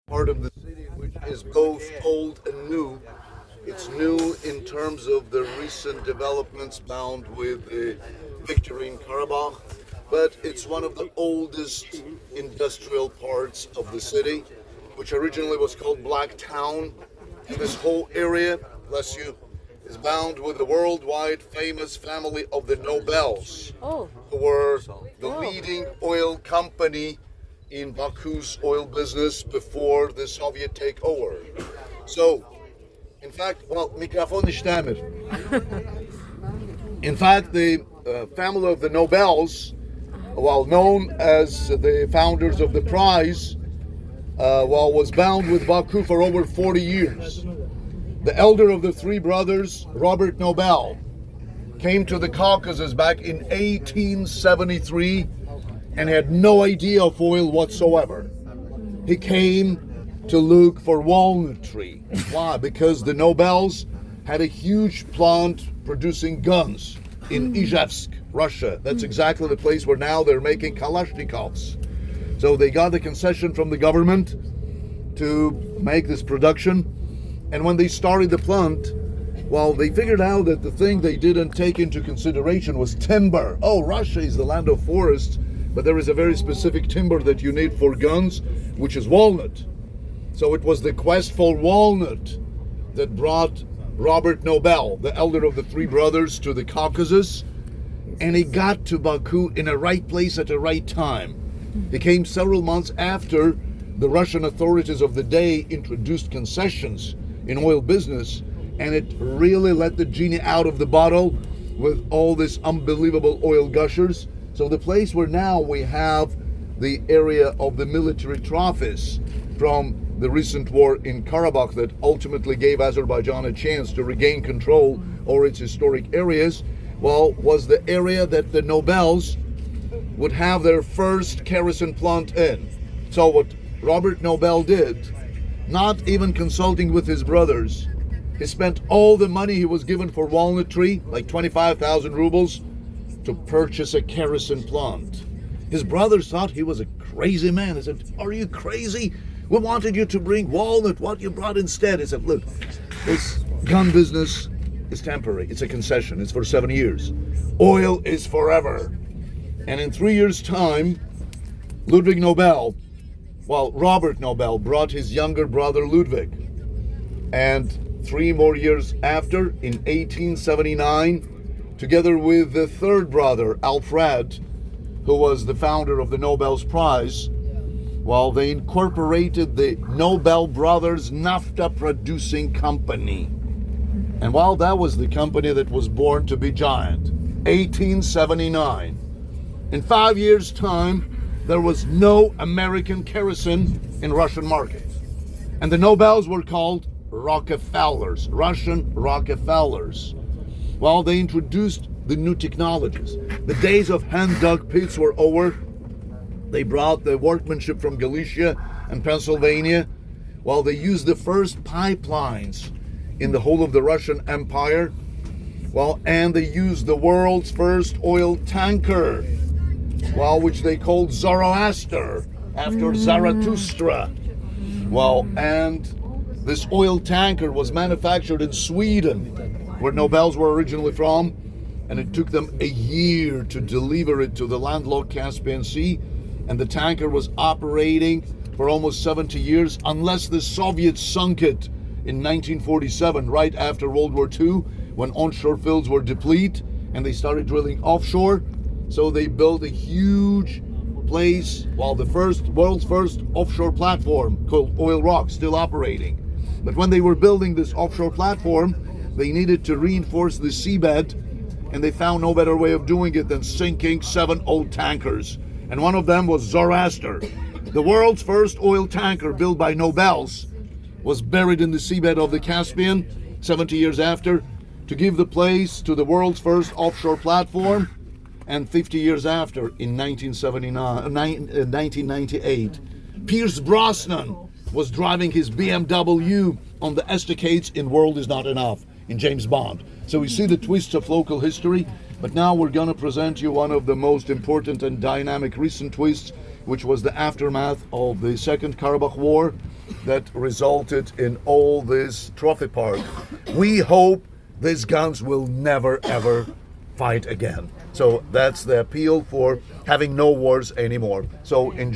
part of the city which is both old and new. It's new in terms of the recent developments bound with the victory in Karabakh, but it's one of the oldest industrial parts of the city, which originally was called Black Town. And this whole area, bless you, is bound with the worldwide famous family of the Nobels, who were the leading oil company in Baku's oil business before the Soviet takeover. So, in fact, mikrofon nicht damit. In fact, the family of the Nobels, while known as the founders of the prize, was bound with Baku for over 40 years. The elder of the three brothers, Robert Nobel, came to the Caucasus back in 1873 and had no idea of oil whatsoever. He came to look for walnut tree. Why? Because the Nobels had a huge plant producing guns in Izhevsk, Russia. That's exactly the place where now they're making Kalashnikovs. So they got the concession from the government to make this production. And when they started the plant, they figured out that the thing they didn't take into consideration was timber. Oh, Russia is the land of forests, but there is a very specific timber that you need for guns, which is walnut. So it was the quest for walnut that brought Robert Nobel, the elder of the three brothers, to the Caucasus, and he got to Baku in a right place at the right time. He came several months after the Russian authorities of the day introduced concessions in oil business, and it really let the genie out of the bottle with all this unbelievable oil gushers. So the place where now we have the area of the military trophies from the recent war in Karabakh that ultimately gave Azerbaijan a chance to regain control over its historic areas, was the area that the Nobels would have their first kerosene plant in. So what Robert Nobel did, not even consulting with his brothers, he spent all the money he was given for walnut tree, like 25,000 rubles, to purchase a kerosene plant. His brothers thought he was a crazy man. He said, "Are you crazy? We wanted you to bring walnut. What you brought instead?" He said, "Look, this gun business is temporary. It's a concession. It's for 7 years. Oil is forever." And in 3 years' time, Robert Nobel brought his younger brother Ludwig. And 3 more years after, in 1879, together with the third brother, Alfred, who was the founder of the Nobel's Prize, they incorporated the Nobel Brothers Naphtha Producing Company. And that was the company that was born to be giant. 1879. In 5 years' time, there was no American kerosene in Russian markets. And the Nobels were called Rockefellers, Russian Rockefellers. They introduced the new technologies. The days of hand-dug pits were over. They brought the workmanship from Galicia and Pennsylvania. They used the first pipelines in the whole of the Russian Empire. And they used the world's first oil tanker, which they called Zoroaster, after Zarathustra. And this oil tanker was manufactured in Sweden, where Nobels were originally from, and it took them a year to deliver it to the landlocked Caspian Sea, and the tanker was operating for almost 70 years, unless the Soviets sunk it in 1947, right after World War II, when onshore fields were depleted, and they started drilling offshore. So they built a huge place, the world's first offshore platform called Oil Rock, still operating. But when they were building this offshore platform, they needed to reinforce the seabed, and they found no better way of doing it than sinking 7 old tankers. And one of them was Zoroaster. The world's first oil tanker built by Nobels was buried in the seabed of the Caspian 70 years after to give the place to the world's first offshore platform. And 50 years after, in 1998, Pierce Brosnan was driving his BMW on the estacades in World Is Not Enough in James Bond. So we see the twists of local history, but now we're going to present you one of the most important and dynamic recent twists, which was the aftermath of the Second Karabakh War, that resulted in all this trophy park. We hope these guns will never ever fight again. So that's the appeal for having no wars anymore. So enjoy.